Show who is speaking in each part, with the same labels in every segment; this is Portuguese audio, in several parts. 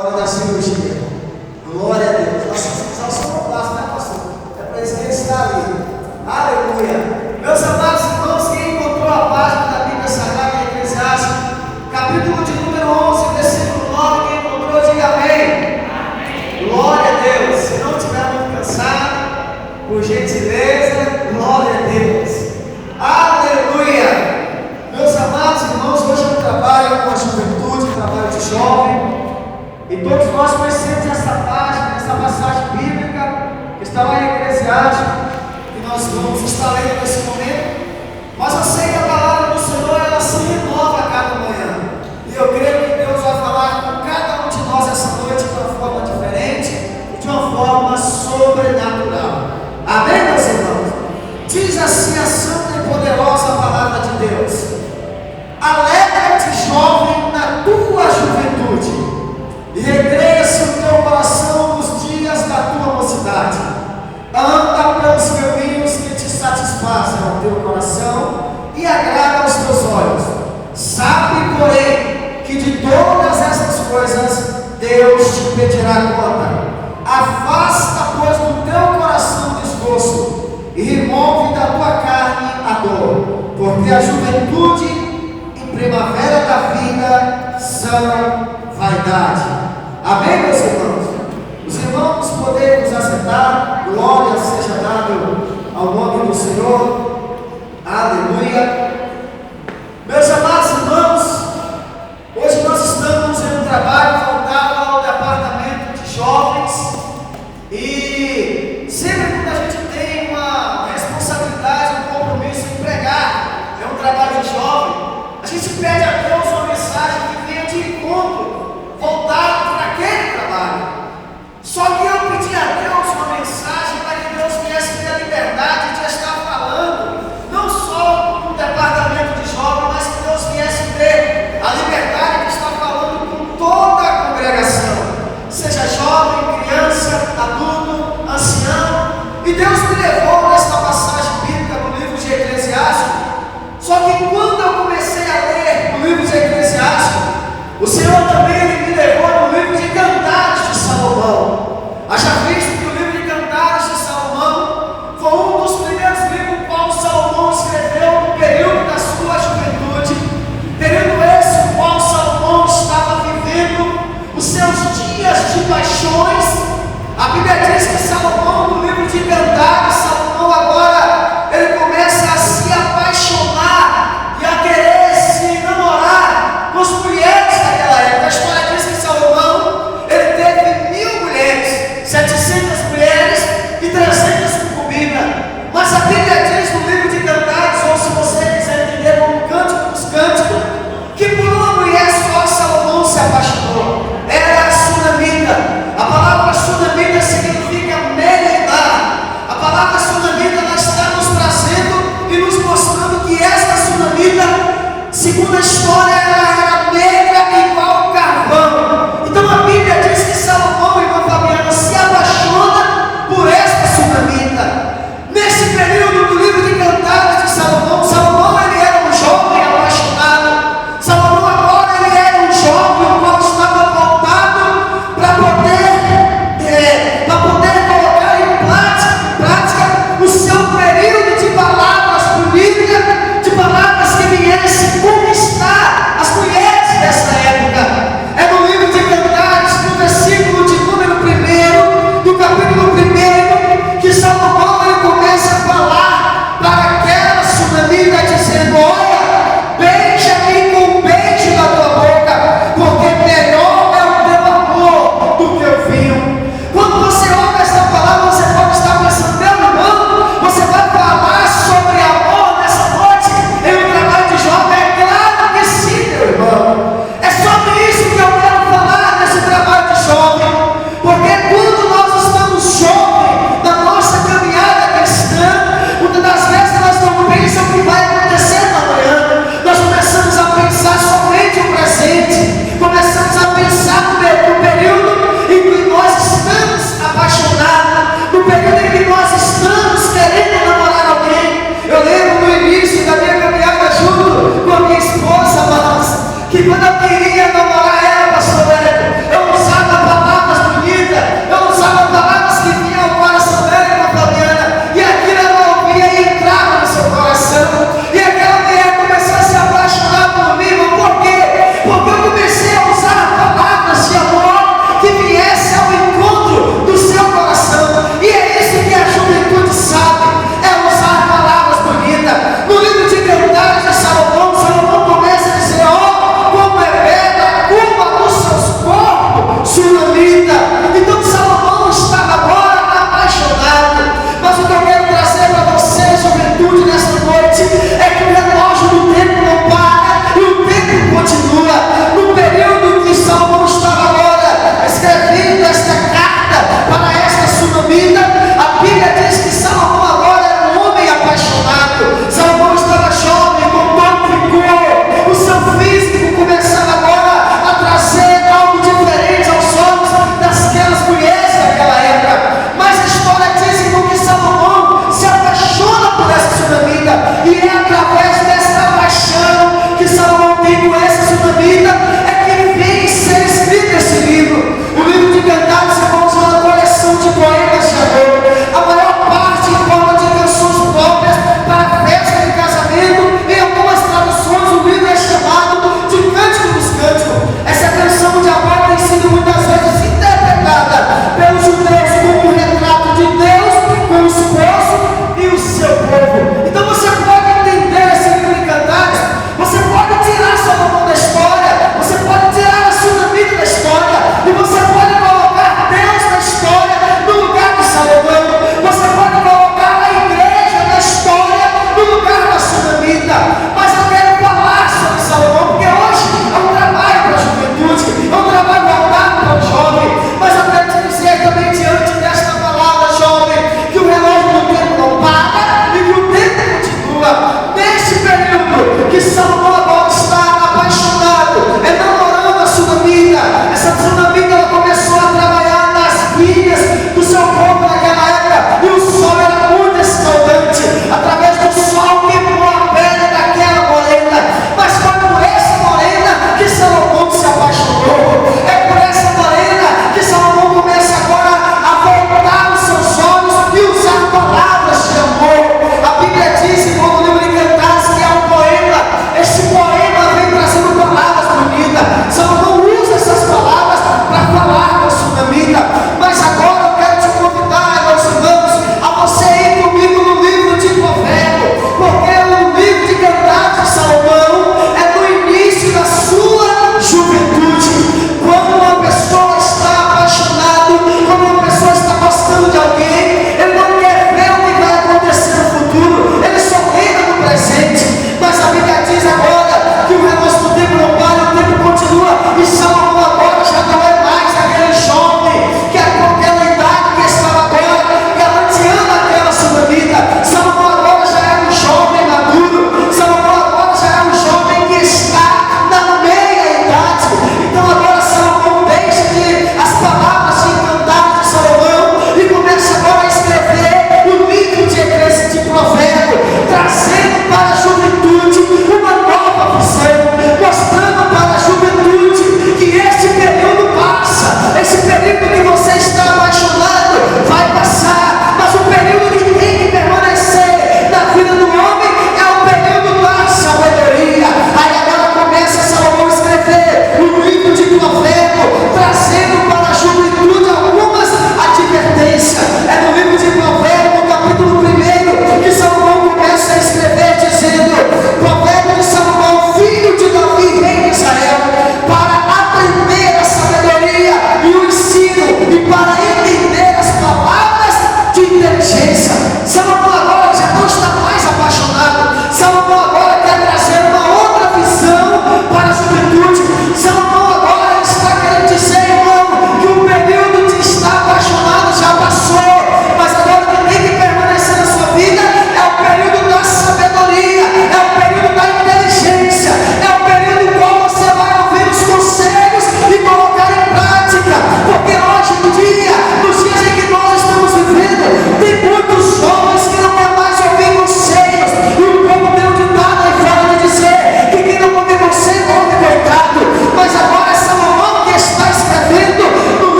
Speaker 1: Da cirurgia. Glória a Deus. Nós precisamos ao sonoplasta, né, pastor? É para isso que ele está ali. Aleluia. Meus amados irmãos, quem encontrou a página da Bíblia Sagrada em Eclesiastes, capítulo de número 11, versículo 9, quem encontrou, diga amém. Amém. Glória a Deus. Se não estiver muito cansado, por gentileza, glória a Deus. Aleluia. Meus amados irmãos, hoje eu trabalho com a juventude, trabalho de jovem. E todos nós conhecemos essa página, essa passagem bíblica que está lá em Eclesiastes, que nós vamos estar lendo nesse momento. Mas eu sei que a palavra do Senhor, ela se renova a cada manhã. E eu creio que Deus vai falar com cada um de nós essa noite de uma forma diferente e de uma forma sobrenatural. Amém, meus irmãos? Diz assim a santa e poderosa palavra de Deus: alegra-te, jovem, na tua juventude, e recreia-se o teu coração nos dias da tua mocidade. Anda pelos caminhos que te satisfazem ao teu coração e agrada aos teus olhos. Sabe, porém, que de todas essas coisas Deus te pedirá conta. Afasta, pois, do teu coração o desgosto e remove da tua carne a dor, porque a juventude e primavera da vida são vaidade. Amém, meus irmãos? Os irmãos podem nos assentar. Glória seja dada ao nome do Senhor. Aleluia. Meus amados irmãos, hoje nós estamos em um trabalho voltado ao departamento de jovens. E sempre quando a gente tem uma responsabilidade, um compromisso em pregar, é um trabalho de jovem, a gente pede a Deus uma mensagem que venha de encontro, voltado para aquele trabalho. Só que eu pedi a Deus uma mensagem para que Deus viesse ter a liberdade de estar falando, não só com o departamento de jovens, mas que Deus viesse ter a liberdade de estar falando com toda a congregação, seja jovem, criança, adulto, ancião. E Deus me levou nesta passagem bíblica no livro de Eclesiastes. Só que quando eu comecei a ler o livro de Eclesiastes, o Senhor também me levou no livro de Cantares de Salomão. Haja visto que o livro de Cantares de Salomão foi um dos primeiros livros que Paulo Salomão escreveu no período da sua juventude, período esse no qual Salomão estava vivendo os seus dias de paixões. A Bíblia diz que Salomão, no livro de Cantares, Salomão agora ele começa a se apaixonar e a querer se namorar com as mulheres daquela época. A história diz que Salomão ele teve 1000 mulheres, 700 mulheres e 300 concubinas. Mas a Bíblia diz no livro de Cantares, ou se você quiser entender como Cântico dos Cânticos, que por uma mulher só Salomão se apaixonou. Era a sunamita. A palavra sunamita significa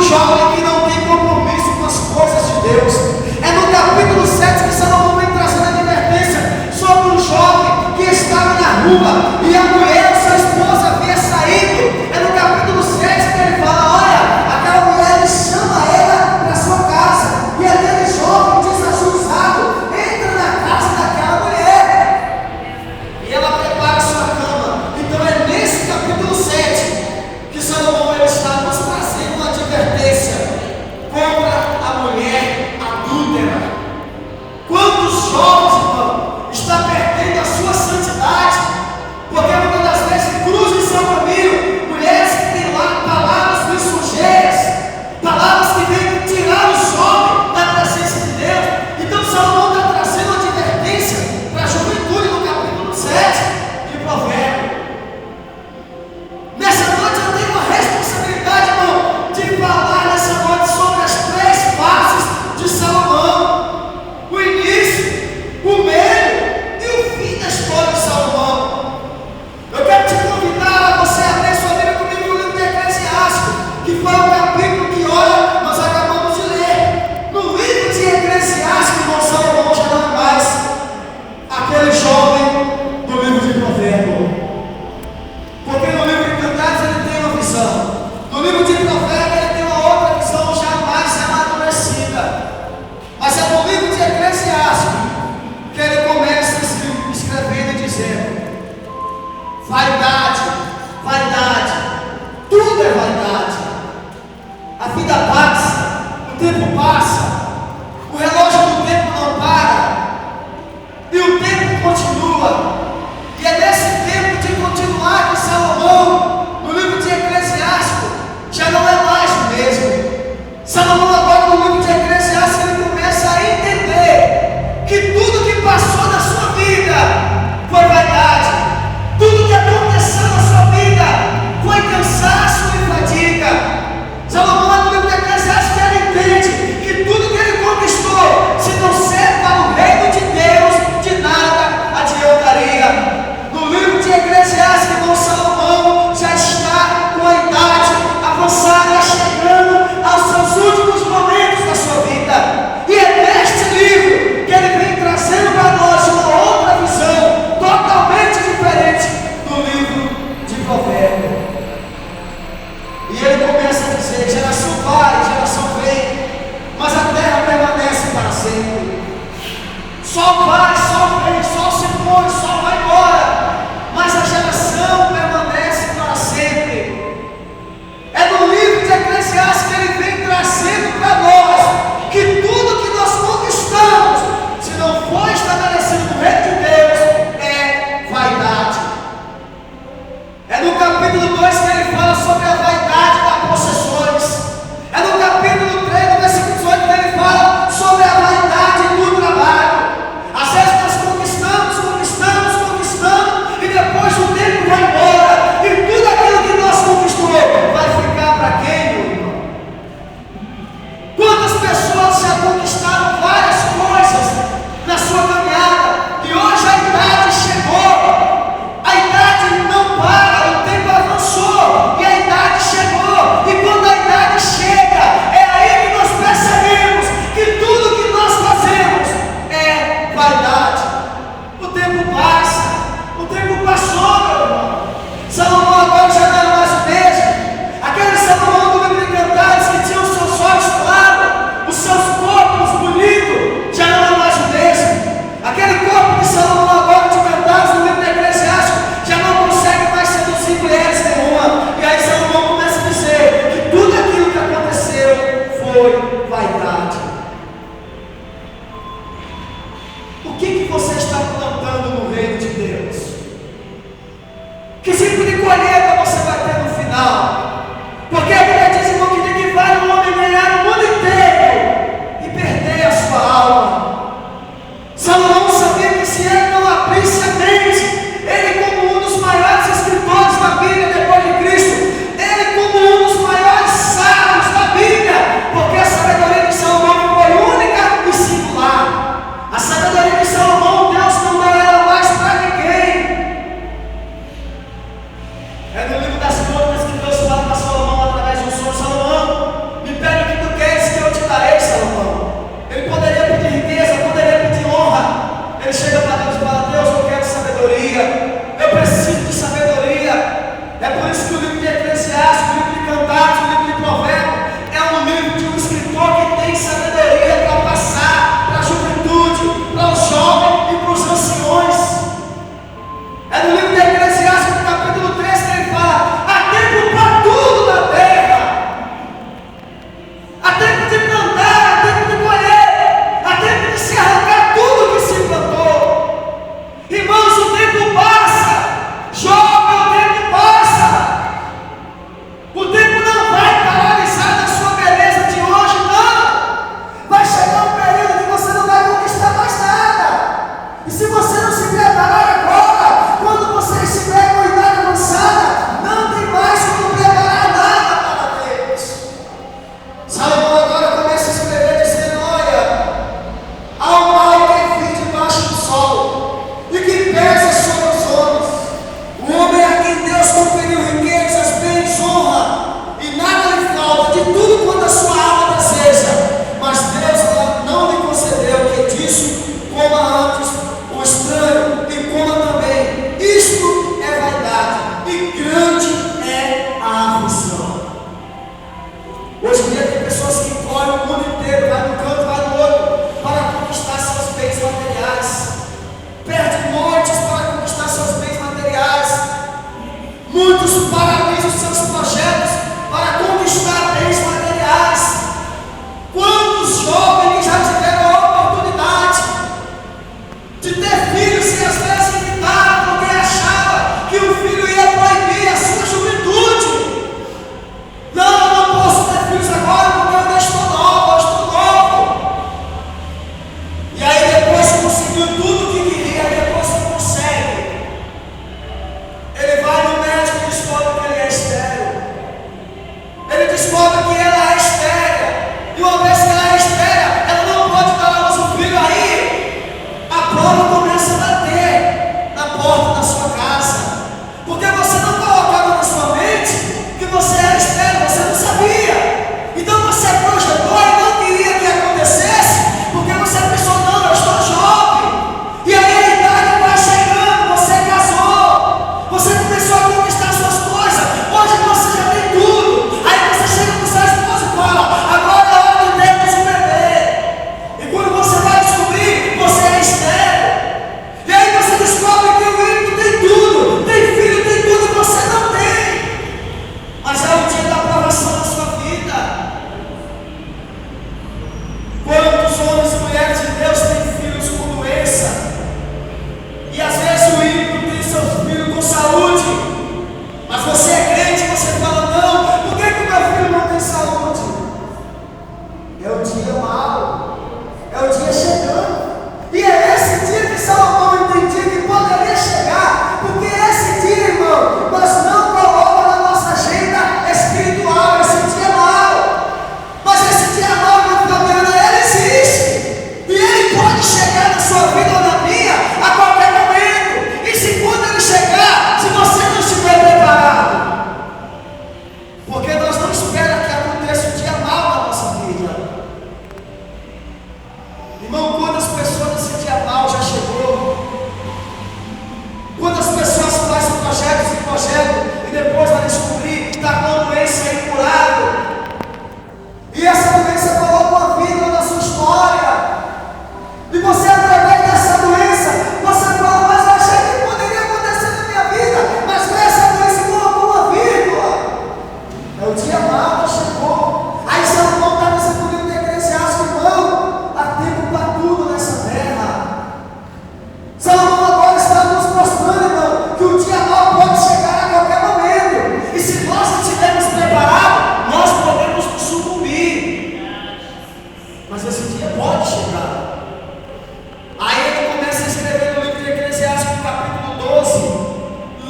Speaker 1: jovem que não tem compromisso com as coisas de Deus. É no capítulo 7 que Salomão vem trazendo a advertência sobre um jovem que estava na rua e a mulher, sua esposa, havia saído. É no capítulo 7 que ele fala: olha, aquela mulher chama ela para sua casa, e aquele jovem desajuizado entra na casa daquela mulher e ela prepara sua cama. Então é nesse capítulo 7 que Salomão ele está nos trazendo uma advertência contra a mulher adúltera. Quantos jovens, irmão, está perdendo a sua santidade, porque muitas das vezes cruzam em seu caminho mulheres que têm lá palavras lisonjeiras, palavras que vêm tirar o jovem da presença de Deus. Então Salomão está trazendo uma advertência para a juventude no capítulo 7 de Provérbios. Nessa noite eu tenho uma responsabilidade, irmão, de falar nessa noite sobre as 3 fases de Salomão: o início, o meio e o fim da história de Salomão. Eu quero te convidar a você abrir sua Bíblia comigo no livro de Eclesiastes, que foi o capítulo que, olha, nós acabamos de ler. No livro de Eclesiastes, irmão, Salomão já não é mais aquele jovem do livro de Provérbios. Porque no livro de Cantares ele tem uma visão, no livro de Provérbios ele tem uma outra visão jamais amadurecida. Mas é no livro de Eclesiastes que ele começa escrevendo e dizendo: vaidade, vaidade, tudo é vaidade. A vida passa, o tempo passa, o relógio do tempo não para, e o tempo continua. E é nesse tempo de continuar que Salomão, no livro de Eclesiastes, já não é mais o mesmo. Salomão agora no livro de Eclesiastes ele começa a entender que tudo que passou na sua vida foi vaidade, tudo que aconteceu na sua vida foi cansaço e fadiga. Salomão no livro de Eclesiastes ele entende que tudo que ele conquistou, se não serve para o reino de Deus, de nada adiantaria. No livro de Eclesiastes, irmão, Salomão já está com a idade avançada, chegando aos seus últimos momentos da sua vida. E é neste livro que ele vem trazendo para nós uma outra visão totalmente diferente do livro de Provérbios. E ele começa a dizer: geração vai, geração vem, mas a terra permanece para sempre. Sol vai, sol vem, sol se põe, sol vai embora, mas a geração permanece para sempre. É no livro de Eclesiastes que ele vem trazendo para nós que tudo que nós conquistamos, se não for estabelecido no reino de Deus, é vaidade. É no capítulo 2 que ele fala sobre a vaidade das possessões. É no capítulo 3, no versículo 18, que ele fala sobre a vaidade do trabalho. Às vezes dia mau chegou. Aí Salomão está nesse livro de Eclesiastes, irmão, há tempo para tudo nessa terra. Salomão agora está nos mostrando, irmão, que o dia mau pode chegar a qualquer momento. E se nós não estivermos preparados, nós podemos nos sucumbir. Mas esse dia pode chegar. Aí ele começa a escrever no livro de Eclesiastes, no capítulo 12: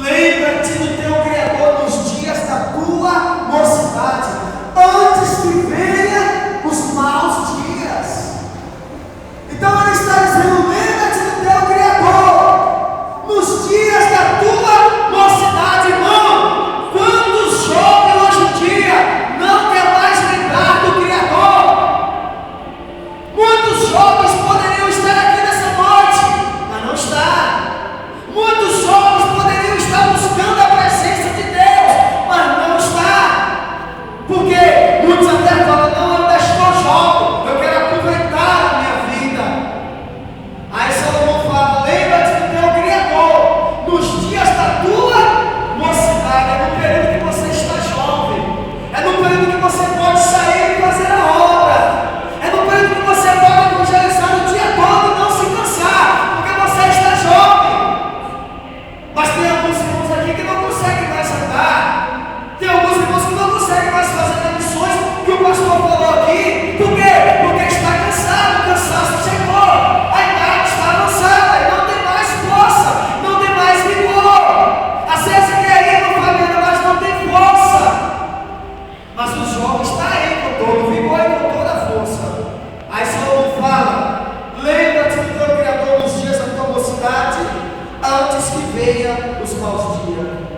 Speaker 1: lembra-te do teu Criador nos dias da tua mocidade, antes que venha os maus dias. Então ele está dizendo: lembra-te do teu Criador nos dias da tua mocidade, irmão. Quantos jovens hoje em dia não quer mais lembrar do Criador? Muitos jovens poderiam estar aqui nessa noite, mas não está. Muitos jovens poderiam estar buscando a presença de Deus, mas não está. Porque muitos até falam: não, eu ainda estou jovem, eu quero aproveitar a minha vida. Aí Salomão fala: lembra-te do teu Criador nos dias da tua mocidade. É no período que você está jovem, é no período que você pode sair e fazer a obra, é no período que você pode evangelizar o dia todo e não se cansar, porque você está jovem. Mas tem alguns irmãos aqui que não conseguem mais andar. Tem alguns irmãos que não conseguem mais fazer as missões que o pastor falou aqui. Por quê? Porque está cansado, o cansaço chegou, a idade está avançada e não tem mais força, não tem mais vigor. Às vezes quer ir no família, mas não tem força. Mas o jovem está aí com todo o vigor e com toda a força. Aí Salomão fala: lembra-te do teu Criador nos dias da tua mocidade, antes que venha os maus dias.